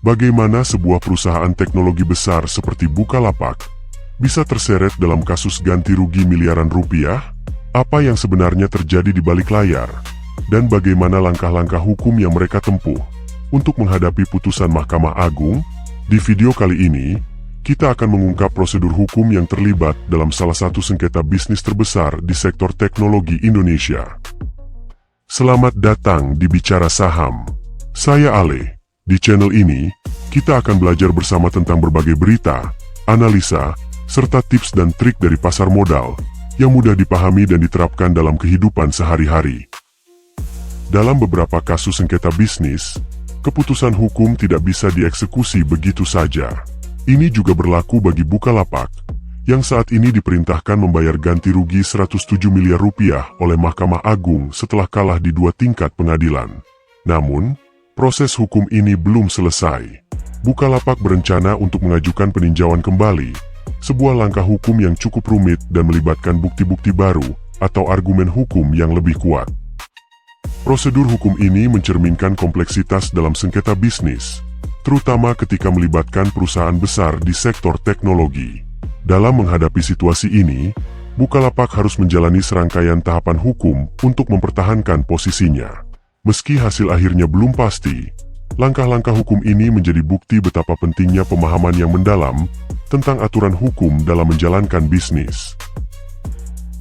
bagaimana sebuah perusahaan teknologi besar seperti Bukalapak bisa terseret dalam kasus ganti rugi miliaran rupiah? Apa yang sebenarnya terjadi di balik layar? Dan bagaimana langkah-langkah hukum yang mereka tempuh untuk menghadapi putusan Mahkamah Agung? Di video kali ini, kita akan mengungkap prosedur hukum yang terlibat dalam salah satu sengketa bisnis terbesar di sektor teknologi Indonesia. Selamat datang di Bicara Saham. Saya Ale. Di channel ini, kita akan belajar bersama tentang berbagai berita, analisa, serta tips dan trik dari pasar modal yang mudah dipahami dan diterapkan dalam kehidupan sehari-hari. Dalam beberapa kasus sengketa bisnis, keputusan hukum tidak bisa dieksekusi begitu saja. Ini juga berlaku bagi Bukalapak, yang saat ini diperintahkan membayar ganti rugi 107 miliar rupiah oleh Mahkamah Agung setelah kalah di 2 tingkat pengadilan. Namun, proses hukum ini belum selesai. Bukalapak berencana untuk mengajukan peninjauan kembali, sebuah langkah hukum yang cukup rumit dan melibatkan bukti-bukti baru atau argumen hukum yang lebih kuat. Prosedur hukum ini mencerminkan kompleksitas dalam sengketa bisnis, terutama ketika melibatkan perusahaan besar di sektor teknologi. Dalam menghadapi situasi ini, Bukalapak harus menjalani serangkaian tahapan hukum untuk mempertahankan posisinya. Meski hasil akhirnya belum pasti, langkah-langkah hukum ini menjadi bukti betapa pentingnya pemahaman yang mendalam tentang aturan hukum dalam menjalankan bisnis.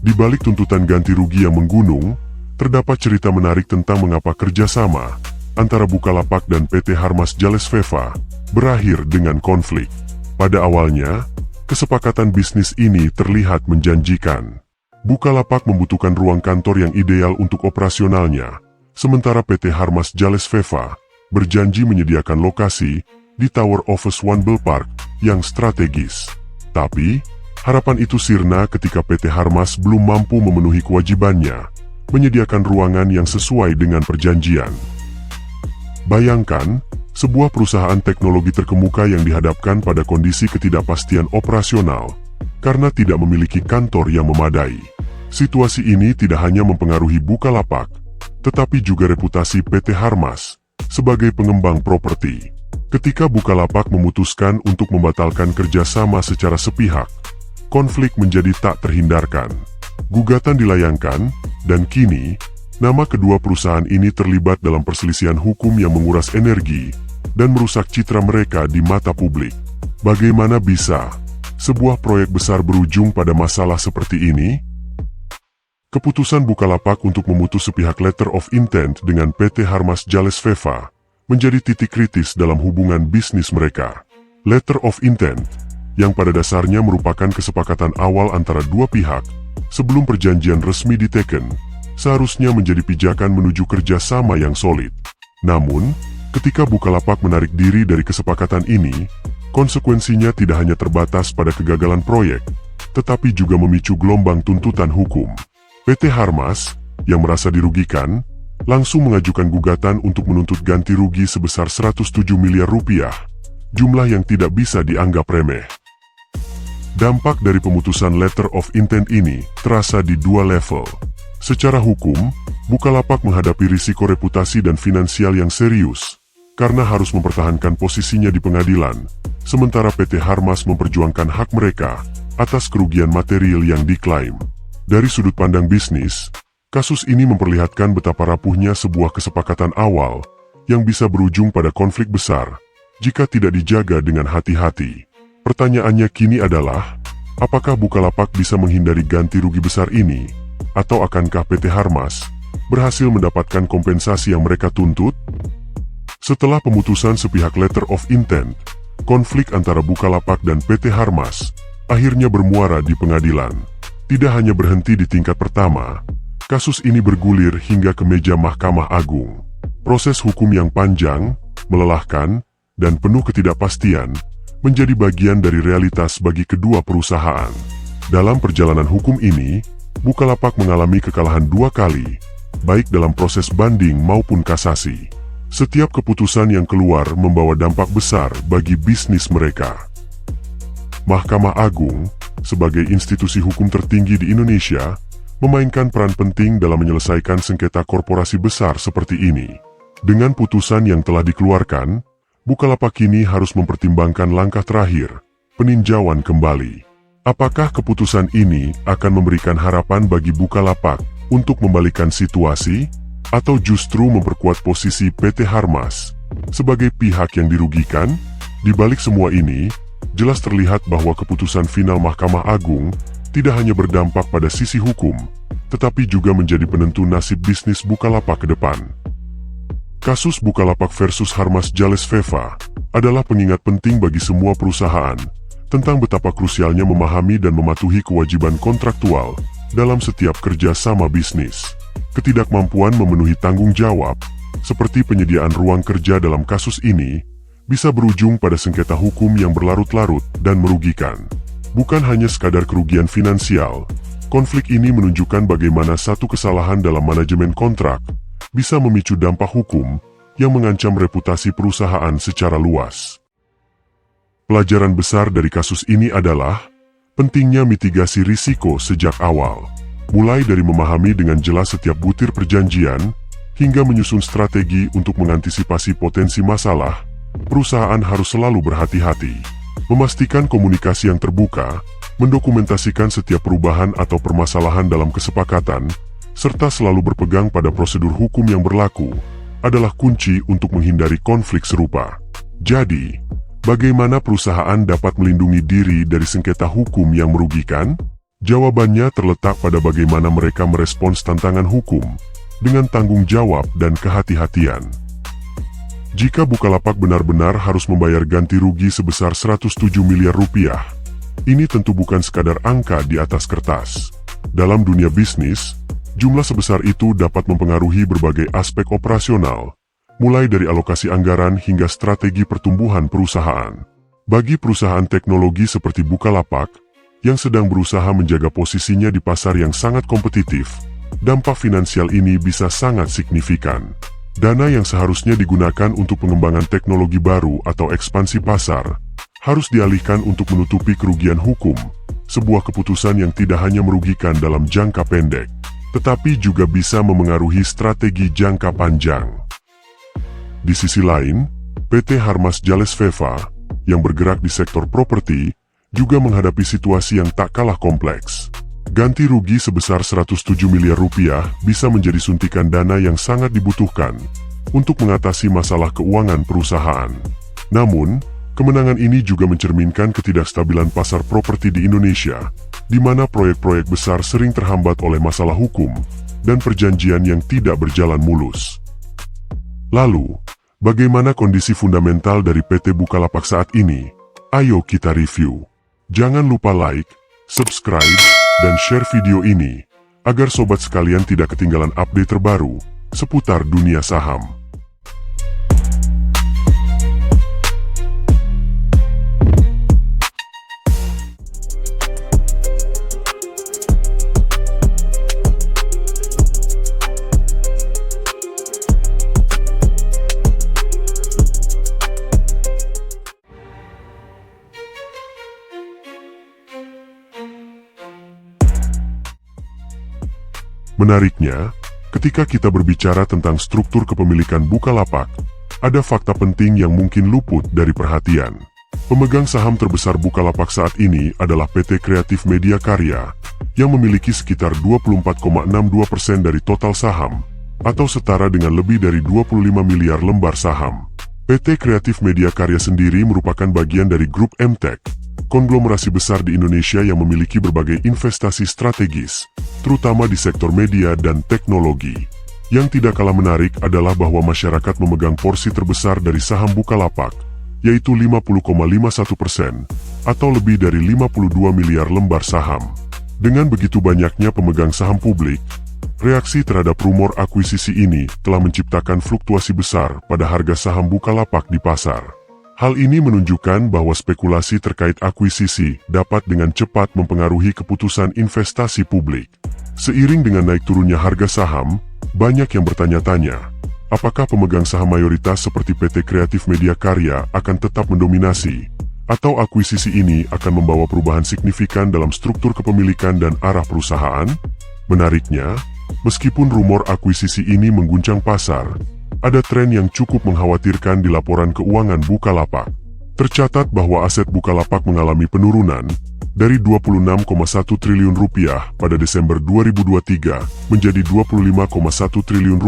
Di balik tuntutan ganti rugi yang menggunung, terdapat cerita menarik tentang mengapa kerjasama antara Bukalapak dan PT Harmas Jales Veva berakhir dengan konflik. Pada awalnya, kesepakatan bisnis ini terlihat menjanjikan. Bukalapak membutuhkan ruang kantor yang ideal untuk operasionalnya, sementara PT Harmas Jales Veva berjanji menyediakan lokasi di Tower Office One Bell Park yang strategis. Tapi, harapan itu sirna ketika PT Harmas belum mampu memenuhi kewajibannya menyediakan ruangan yang sesuai dengan perjanjian. Bayangkan, sebuah perusahaan teknologi terkemuka yang dihadapkan pada kondisi ketidakpastian operasional karena tidak memiliki kantor yang memadai. Situasi ini tidak hanya mempengaruhi Bukalapak, tetapi juga reputasi PT Harmas sebagai pengembang properti. Ketika Bukalapak memutuskan untuk membatalkan kerjasama secara sepihak, konflik menjadi tak terhindarkan. Gugatan dilayangkan, dan kini, nama kedua perusahaan ini terlibat dalam perselisihan hukum yang menguras energi dan merusak citra mereka di mata publik. Bagaimana bisa sebuah proyek besar berujung pada masalah seperti ini? Keputusan Bukalapak untuk memutus sepihak letter of intent dengan PT Harmas Jales Veva menjadi titik kritis dalam hubungan bisnis mereka. Letter of intent, yang pada dasarnya merupakan kesepakatan awal antara dua pihak sebelum perjanjian resmi diteken, seharusnya menjadi pijakan menuju kerjasama yang solid. Namun, ketika Bukalapak menarik diri dari kesepakatan ini, konsekuensinya tidak hanya terbatas pada kegagalan proyek, tetapi juga memicu gelombang tuntutan hukum. PT Harmas, yang merasa dirugikan, langsung mengajukan gugatan untuk menuntut ganti rugi sebesar 107 miliar rupiah, jumlah yang tidak bisa dianggap remeh. Dampak dari pemutusan letter of intent ini terasa di 2 level. Secara hukum, Bukalapak menghadapi risiko reputasi dan finansial yang serius, karena harus mempertahankan posisinya di pengadilan, sementara PT Harmas memperjuangkan hak mereka atas kerugian material yang diklaim. Dari sudut pandang bisnis, kasus ini memperlihatkan betapa rapuhnya sebuah kesepakatan awal yang bisa berujung pada konflik besar jika tidak dijaga dengan hati-hati. Pertanyaannya kini adalah, apakah Bukalapak bisa menghindari ganti rugi besar ini, atau akankah PT Harmas berhasil mendapatkan kompensasi yang mereka tuntut? Setelah pemutusan sepihak letter of intent, konflik antara Bukalapak dan PT Harmas akhirnya bermuara di pengadilan. Tidak hanya berhenti di tingkat pertama, kasus ini bergulir hingga ke meja Mahkamah Agung. Proses hukum yang panjang, melelahkan, dan penuh ketidakpastian menjadi bagian dari realitas bagi kedua perusahaan. Dalam perjalanan hukum ini, Bukalapak mengalami kekalahan 2 kali, baik dalam proses banding maupun kasasi. Setiap keputusan yang keluar membawa dampak besar bagi bisnis mereka. Mahkamah Agung, sebagai institusi hukum tertinggi di Indonesia, memainkan peran penting dalam menyelesaikan sengketa korporasi besar seperti ini. Dengan putusan yang telah dikeluarkan, Bukalapak kini harus mempertimbangkan langkah terakhir, peninjauan kembali. Apakah keputusan ini akan memberikan harapan bagi Bukalapak untuk membalikan situasi, atau justru memperkuat posisi PT Harmas sebagai pihak yang dirugikan? Di balik semua ini, jelas terlihat bahwa keputusan final Mahkamah Agung tidak hanya berdampak pada sisi hukum, tetapi juga menjadi penentu nasib bisnis Bukalapak ke depan. Kasus Bukalapak versus Harmas Jales Veva adalah pengingat penting bagi semua perusahaan tentang betapa krusialnya memahami dan mematuhi kewajiban kontraktual dalam setiap kerja sama bisnis. Ketidakmampuan memenuhi tanggung jawab, seperti penyediaan ruang kerja dalam kasus ini, bisa berujung pada sengketa hukum yang berlarut-larut dan merugikan. Bukan hanya sekadar kerugian finansial, konflik ini menunjukkan bagaimana satu kesalahan dalam manajemen kontrak bisa memicu dampak hukum yang mengancam reputasi perusahaan secara luas. Pelajaran besar dari kasus ini adalah pentingnya mitigasi risiko sejak awal, mulai dari memahami dengan jelas setiap butir perjanjian hingga menyusun strategi untuk mengantisipasi potensi masalah. Perusahaan harus selalu berhati-hati, memastikan komunikasi yang terbuka, mendokumentasikan setiap perubahan atau permasalahan dalam kesepakatan, serta selalu berpegang pada prosedur hukum yang berlaku, adalah kunci untuk menghindari konflik serupa. Jadi, bagaimana perusahaan dapat melindungi diri dari sengketa hukum yang merugikan? Jawabannya terletak pada bagaimana mereka merespons tantangan hukum dengan tanggung jawab dan kehati-hatian. Jika Bukalapak benar-benar harus membayar ganti rugi sebesar 107 miliar rupiah, ini tentu bukan sekadar angka di atas kertas. Dalam dunia bisnis, jumlah sebesar itu dapat mempengaruhi berbagai aspek operasional, mulai dari alokasi anggaran hingga strategi pertumbuhan perusahaan. Bagi perusahaan teknologi seperti Bukalapak, yang sedang berusaha menjaga posisinya di pasar yang sangat kompetitif, dampak finansial ini bisa sangat signifikan. Dana yang seharusnya digunakan untuk pengembangan teknologi baru atau ekspansi pasar, harus dialihkan untuk menutupi kerugian hukum, sebuah keputusan yang tidak hanya merugikan dalam jangka pendek, tetapi juga bisa memengaruhi strategi jangka panjang. Di sisi lain, PT Harmas Jales Veva, yang bergerak di sektor properti, juga menghadapi situasi yang tak kalah kompleks. Ganti rugi sebesar 107 miliar rupiah bisa menjadi suntikan dana yang sangat dibutuhkan untuk mengatasi masalah keuangan perusahaan. Namun, kemenangan ini juga mencerminkan ketidakstabilan pasar properti di Indonesia, di mana proyek-proyek besar sering terhambat oleh masalah hukum dan perjanjian yang tidak berjalan mulus. Lalu, bagaimana kondisi fundamental dari PT Bukalapak saat ini? Ayo kita review. Jangan lupa like, subscribe, dan share video ini, agar sobat sekalian tidak ketinggalan update terbaru seputar dunia saham. Menariknya, ketika kita berbicara tentang struktur kepemilikan Bukalapak, ada fakta penting yang mungkin luput dari perhatian. Pemegang saham terbesar Bukalapak saat ini adalah PT Kreatif Media Karya, yang memiliki sekitar 24,62% dari total saham, atau setara dengan lebih dari 25 miliar lembar saham. PT Kreatif Media Karya sendiri merupakan bagian dari grup MTech, konglomerasi besar di Indonesia yang memiliki berbagai investasi strategis, terutama di sektor media dan teknologi. Yang tidak kalah menarik adalah bahwa masyarakat memegang porsi terbesar dari saham Bukalapak, yaitu 50,51%, atau lebih dari 52 miliar lembar saham. Dengan begitu banyaknya pemegang saham publik, reaksi terhadap rumor akuisisi ini telah menciptakan fluktuasi besar pada harga saham Bukalapak di pasar. Hal ini menunjukkan bahwa spekulasi terkait akuisisi dapat dengan cepat mempengaruhi keputusan investasi publik. Seiring dengan naik turunnya harga saham, banyak yang bertanya-tanya, apakah pemegang saham mayoritas seperti PT Kreatif Media Karya akan tetap mendominasi, atau akuisisi ini akan membawa perubahan signifikan dalam struktur kepemilikan dan arah perusahaan? Menariknya, meskipun rumor akuisisi ini mengguncang pasar, ada tren yang cukup mengkhawatirkan di laporan keuangan Bukalapak. Tercatat bahwa aset Bukalapak mengalami penurunan dari Rp26,1 triliun pada Desember 2023 menjadi Rp25,1 triliun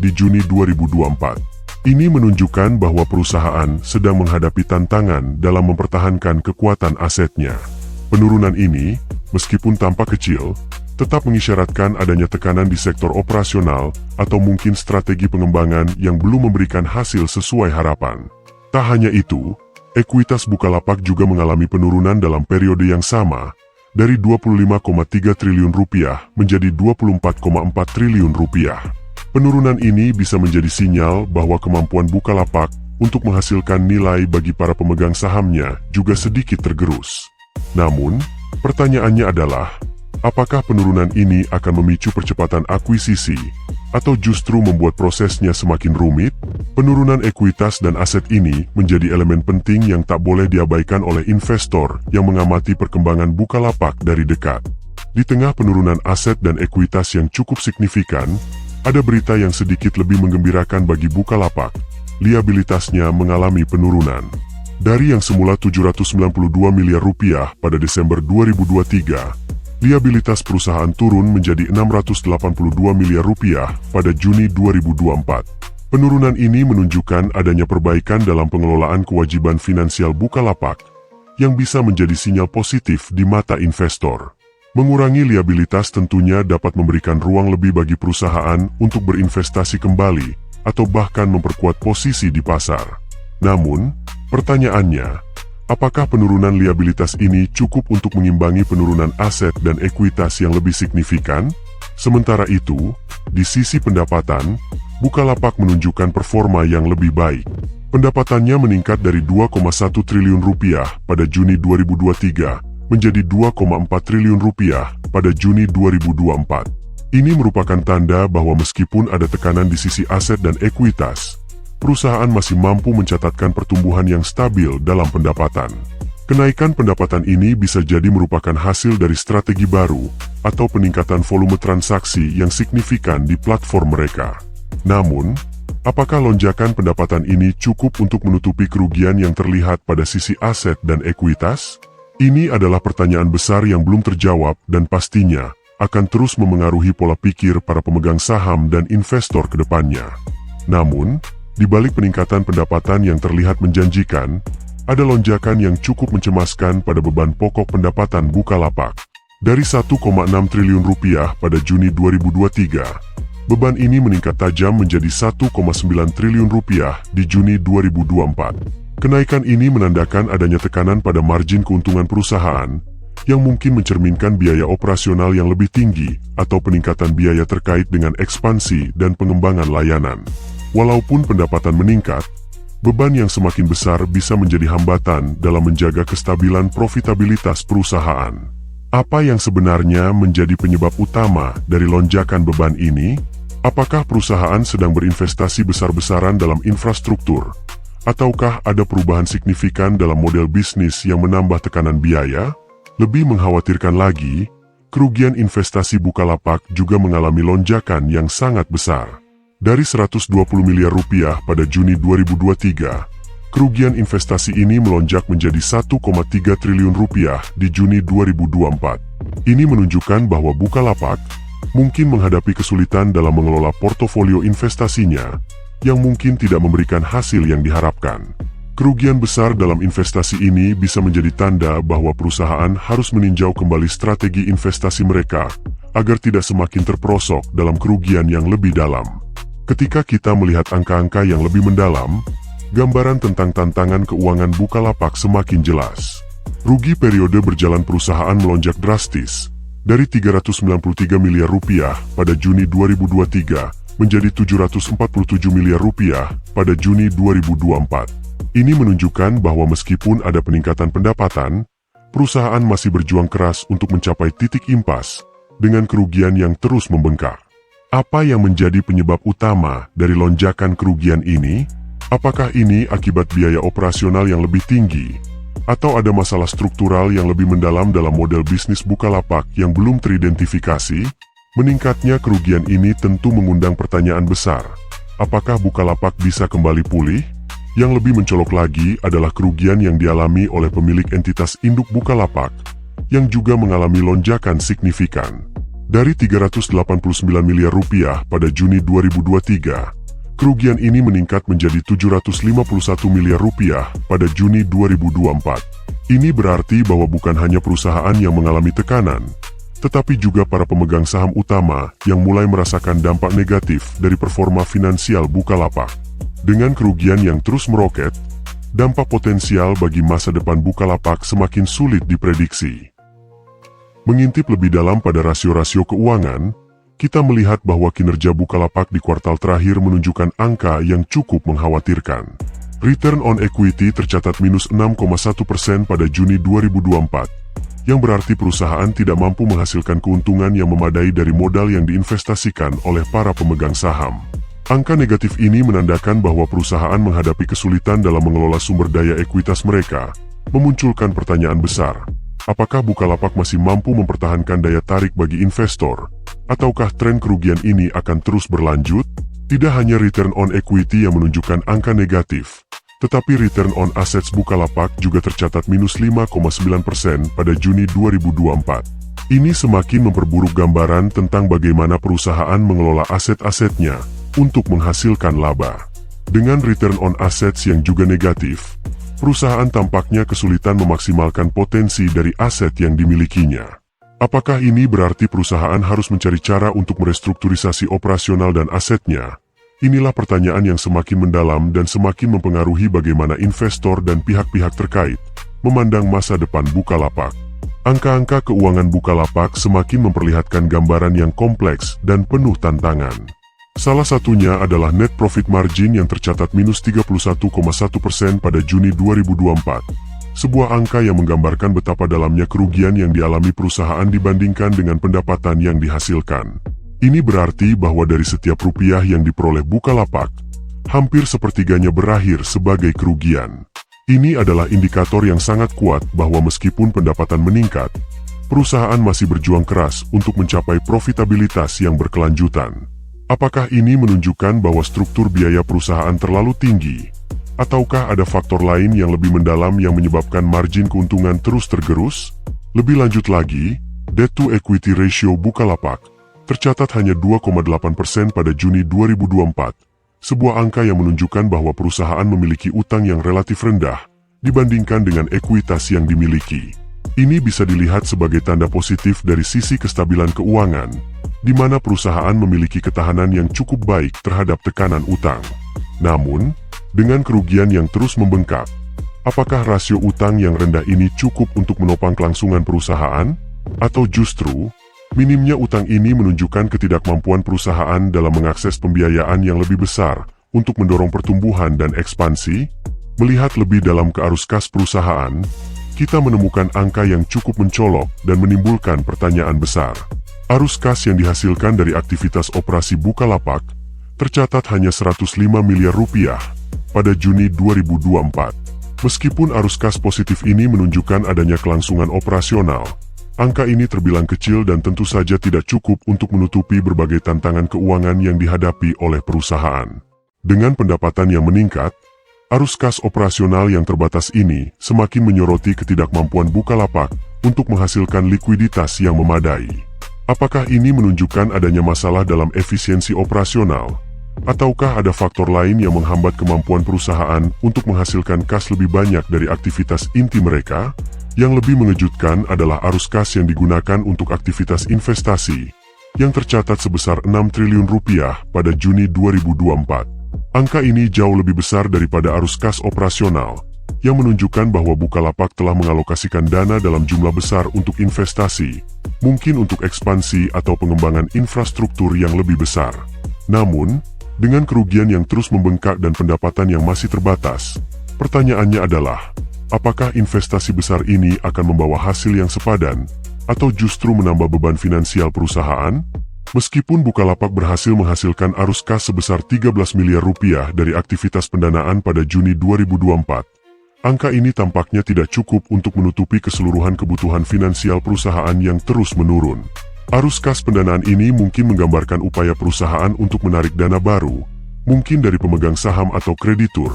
di Juni 2024. Ini menunjukkan bahwa perusahaan sedang menghadapi tantangan dalam mempertahankan kekuatan asetnya. Penurunan ini, meskipun tampak kecil, tetap mengisyaratkan adanya tekanan di sektor operasional atau mungkin strategi pengembangan yang belum memberikan hasil sesuai harapan. Tak hanya itu, ekuitas Bukalapak juga mengalami penurunan dalam periode yang sama, dari Rp25,3 triliun menjadi Rp24,4 triliun. Penurunan ini bisa menjadi sinyal bahwa kemampuan Bukalapak untuk menghasilkan nilai bagi para pemegang sahamnya juga sedikit tergerus. Namun, pertanyaannya adalah, apakah penurunan ini akan memicu percepatan akuisisi, atau justru membuat prosesnya semakin rumit? Penurunan ekuitas dan aset ini menjadi elemen penting yang tak boleh diabaikan oleh investor yang mengamati perkembangan Bukalapak dari dekat. Di tengah penurunan aset dan ekuitas yang cukup signifikan, ada berita yang sedikit lebih menggembirakan bagi Bukalapak. Liabilitasnya mengalami penurunan. Dari yang semula Rp792 miliar pada Desember 2023, liabilitas perusahaan turun menjadi Rp682 miliar pada Juni 2024. Penurunan ini menunjukkan adanya perbaikan dalam pengelolaan kewajiban finansial Bukalapak, yang bisa menjadi sinyal positif di mata investor. Mengurangi liabilitas tentunya dapat memberikan ruang lebih bagi perusahaan untuk berinvestasi kembali, atau bahkan memperkuat posisi di pasar. Namun, pertanyaannya, apakah penurunan liabilitas ini cukup untuk mengimbangi penurunan aset dan ekuitas yang lebih signifikan? Sementara itu, di sisi pendapatan, Bukalapak menunjukkan performa yang lebih baik. Pendapatannya meningkat dari Rp2,1 triliun pada Juni 2023 menjadi Rp2,4 triliun pada Juni 2024. Ini merupakan tanda bahwa meskipun ada tekanan di sisi aset dan ekuitas, perusahaan masih mampu mencatatkan pertumbuhan yang stabil dalam pendapatan. Kenaikan pendapatan ini bisa jadi merupakan hasil dari strategi baru atau peningkatan volume transaksi yang signifikan di platform mereka. Namun, apakah lonjakan pendapatan ini cukup untuk menutupi kerugian yang terlihat pada sisi aset dan ekuitas? Ini adalah pertanyaan besar yang belum terjawab dan pastinya akan terus memengaruhi pola pikir para pemegang saham dan investor ke depannya. Namun, di balik peningkatan pendapatan yang terlihat menjanjikan, ada lonjakan yang cukup mencemaskan pada beban pokok pendapatan Bukalapak. Dari Rp1,6 triliun pada Juni 2023, beban ini meningkat tajam menjadi Rp1,9 triliun di Juni 2024. Kenaikan ini menandakan adanya tekanan pada margin keuntungan perusahaan, yang mungkin mencerminkan biaya operasional yang lebih tinggi atau peningkatan biaya terkait dengan ekspansi dan pengembangan layanan. Walaupun pendapatan meningkat, beban yang semakin besar bisa menjadi hambatan dalam menjaga kestabilan profitabilitas perusahaan. Apa yang sebenarnya menjadi penyebab utama dari lonjakan beban ini? Apakah perusahaan sedang berinvestasi besar-besaran dalam infrastruktur? Ataukah ada perubahan signifikan dalam model bisnis yang menambah tekanan biaya? Lebih mengkhawatirkan lagi, kerugian investasi Bukalapak juga mengalami lonjakan yang sangat besar. Dari Rp120 miliar pada Juni 2023, kerugian investasi ini melonjak menjadi Rp1,3 triliun di Juni 2024. Ini menunjukkan bahwa Bukalapak mungkin menghadapi kesulitan dalam mengelola portofolio investasinya, yang mungkin tidak memberikan hasil yang diharapkan. Kerugian besar dalam investasi ini bisa menjadi tanda bahwa perusahaan harus meninjau kembali strategi investasi mereka, agar tidak semakin terperosok dalam kerugian yang lebih dalam. Ketika kita melihat angka-angka yang lebih mendalam, gambaran tentang tantangan keuangan Bukalapak semakin jelas. Rugi periode berjalan perusahaan melonjak drastis, dari Rp393 miliar pada Juni 2023 menjadi Rp747 miliar pada Juni 2024. Ini menunjukkan bahwa meskipun ada peningkatan pendapatan, perusahaan masih berjuang keras untuk mencapai titik impas dengan kerugian yang terus membengkak. Apa yang menjadi penyebab utama dari lonjakan kerugian ini? Apakah ini akibat biaya operasional yang lebih tinggi? Atau ada masalah struktural yang lebih mendalam dalam model bisnis Bukalapak yang belum teridentifikasi? Meningkatnya kerugian ini tentu mengundang pertanyaan besar. Apakah Bukalapak bisa kembali pulih? Yang lebih mencolok lagi adalah kerugian yang dialami oleh pemilik entitas induk Bukalapak, yang juga mengalami lonjakan signifikan. Dari 389 miliar rupiah pada Juni 2023, kerugian ini meningkat menjadi 751 miliar rupiah pada Juni 2024. Ini berarti bahwa bukan hanya perusahaan yang mengalami tekanan, tetapi juga para pemegang saham utama yang mulai merasakan dampak negatif dari performa finansial Bukalapak. Dengan kerugian yang terus meroket, dampak potensial bagi masa depan Bukalapak semakin sulit diprediksi. Mengintip lebih dalam pada rasio-rasio keuangan, kita melihat bahwa kinerja Bukalapak di kuartal terakhir menunjukkan angka yang cukup mengkhawatirkan. Return on equity tercatat minus 6,1% pada Juni 2024, yang berarti perusahaan tidak mampu menghasilkan keuntungan yang memadai dari modal yang diinvestasikan oleh para pemegang saham. Angka negatif ini menandakan bahwa perusahaan menghadapi kesulitan dalam mengelola sumber daya ekuitas mereka, memunculkan pertanyaan besar. Apakah Bukalapak masih mampu mempertahankan daya tarik bagi investor? Ataukah tren kerugian ini akan terus berlanjut? Tidak hanya return on equity yang menunjukkan angka negatif, tetapi return on assets Bukalapak juga tercatat minus 5,9% pada Juni 2024. Ini semakin memperburuk gambaran tentang bagaimana perusahaan mengelola aset-asetnya untuk menghasilkan laba. Dengan return on assets yang juga negatif, perusahaan tampaknya kesulitan memaksimalkan potensi dari aset yang dimilikinya. Apakah ini berarti perusahaan harus mencari cara untuk merestrukturisasi operasional dan asetnya? Inilah pertanyaan yang semakin mendalam dan semakin mempengaruhi bagaimana investor dan pihak-pihak terkait memandang masa depan Bukalapak. Angka-angka keuangan Bukalapak semakin memperlihatkan gambaran yang kompleks dan penuh tantangan. Salah satunya adalah net profit margin yang tercatat minus 31,1% pada Juni 2024. Sebuah angka yang menggambarkan betapa dalamnya kerugian yang dialami perusahaan dibandingkan dengan pendapatan yang dihasilkan. Ini berarti bahwa dari setiap rupiah yang diperoleh Bukalapak, hampir sepertiganya berakhir sebagai kerugian. Ini adalah indikator yang sangat kuat bahwa meskipun pendapatan meningkat, perusahaan masih berjuang keras untuk mencapai profitabilitas yang berkelanjutan. Apakah ini menunjukkan bahwa struktur biaya perusahaan terlalu tinggi? Ataukah ada faktor lain yang lebih mendalam yang menyebabkan margin keuntungan terus tergerus? Lebih lanjut lagi, debt to equity ratio Bukalapak tercatat hanya 2,8% pada Juni 2024, sebuah angka yang menunjukkan bahwa perusahaan memiliki utang yang relatif rendah dibandingkan dengan ekuitas yang dimiliki. Ini bisa dilihat sebagai tanda positif dari sisi kestabilan keuangan, di mana perusahaan memiliki ketahanan yang cukup baik terhadap tekanan utang. Namun, dengan kerugian yang terus membengkak, apakah rasio utang yang rendah ini cukup untuk menopang kelangsungan perusahaan? Atau justru, minimnya utang ini menunjukkan ketidakmampuan perusahaan dalam mengakses pembiayaan yang lebih besar untuk mendorong pertumbuhan dan ekspansi? Melihat lebih dalam ke arus kas perusahaan, kita menemukan angka yang cukup mencolok dan menimbulkan pertanyaan besar. Arus kas yang dihasilkan dari aktivitas operasi Bukalapak tercatat hanya 105 miliar rupiah pada Juni 2024. Meskipun arus kas positif ini menunjukkan adanya kelangsungan operasional, angka ini terbilang kecil dan tentu saja tidak cukup untuk menutupi berbagai tantangan keuangan yang dihadapi oleh perusahaan. Dengan pendapatan yang meningkat, arus kas operasional yang terbatas ini semakin menyoroti ketidakmampuan Bukalapak untuk menghasilkan likuiditas yang memadai. Apakah ini menunjukkan adanya masalah dalam efisiensi operasional? Ataukah ada faktor lain yang menghambat kemampuan perusahaan untuk menghasilkan kas lebih banyak dari aktivitas inti mereka? Yang lebih mengejutkan adalah arus kas yang digunakan untuk aktivitas investasi, yang tercatat sebesar 6 triliun rupiah pada Juni 2024. Angka ini jauh lebih besar daripada arus kas operasional, yang menunjukkan bahwa Bukalapak telah mengalokasikan dana dalam jumlah besar untuk investasi, mungkin untuk ekspansi atau pengembangan infrastruktur yang lebih besar. Namun, dengan kerugian yang terus membengkak dan pendapatan yang masih terbatas, pertanyaannya adalah, apakah investasi besar ini akan membawa hasil yang sepadan, atau justru menambah beban finansial perusahaan? Meskipun Bukalapak berhasil menghasilkan arus kas sebesar 13 miliar rupiah dari aktivitas pendanaan pada Juni 2024, angka ini tampaknya tidak cukup untuk menutupi keseluruhan kebutuhan finansial perusahaan yang terus menurun. Arus kas pendanaan ini mungkin menggambarkan upaya perusahaan untuk menarik dana baru, mungkin dari pemegang saham atau kreditur,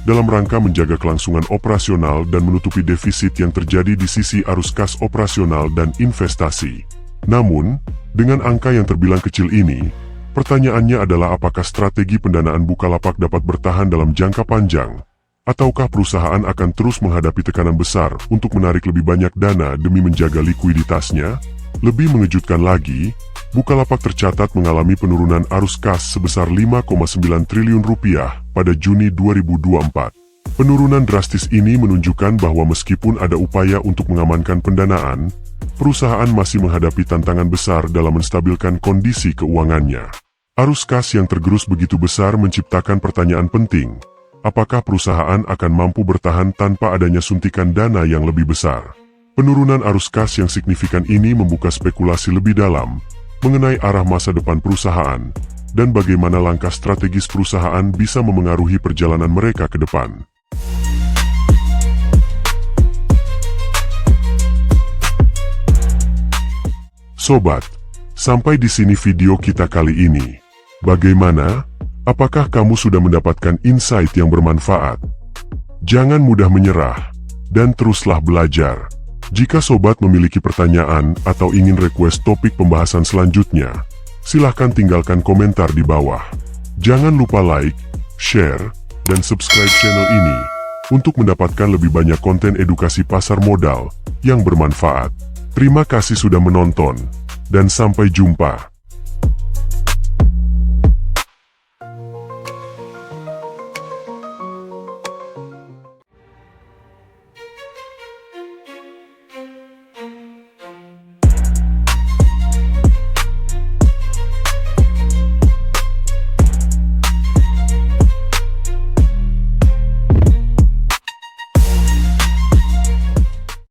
dalam rangka menjaga kelangsungan operasional dan menutupi defisit yang terjadi di sisi arus kas operasional dan investasi. Namun, dengan angka yang terbilang kecil ini, pertanyaannya adalah apakah strategi pendanaan Bukalapak dapat bertahan dalam jangka panjang, ataukah perusahaan akan terus menghadapi tekanan besar untuk menarik lebih banyak dana demi menjaga likuiditasnya? Lebih mengejutkan lagi, Bukalapak tercatat mengalami penurunan arus kas sebesar 5,9 triliun rupiah pada Juni 2024. Penurunan drastis ini menunjukkan bahwa meskipun ada upaya untuk mengamankan pendanaan, perusahaan masih menghadapi tantangan besar dalam menstabilkan kondisi keuangannya. Arus kas yang tergerus begitu besar menciptakan pertanyaan penting. Apakah perusahaan akan mampu bertahan tanpa adanya suntikan dana yang lebih besar? Penurunan arus kas yang signifikan ini membuka spekulasi lebih dalam mengenai arah masa depan perusahaan dan bagaimana langkah strategis perusahaan bisa memengaruhi perjalanan mereka ke depan. Sobat, sampai di sini video kita kali ini. Bagaimana? Apakah kamu sudah mendapatkan insight yang bermanfaat? Jangan mudah menyerah, dan teruslah belajar. Jika sobat memiliki pertanyaan atau ingin request topik pembahasan selanjutnya, silahkan tinggalkan komentar di bawah. Jangan lupa like, share, dan subscribe channel ini untuk mendapatkan lebih banyak konten edukasi pasar modal yang bermanfaat. Terima kasih sudah menonton, dan sampai jumpa.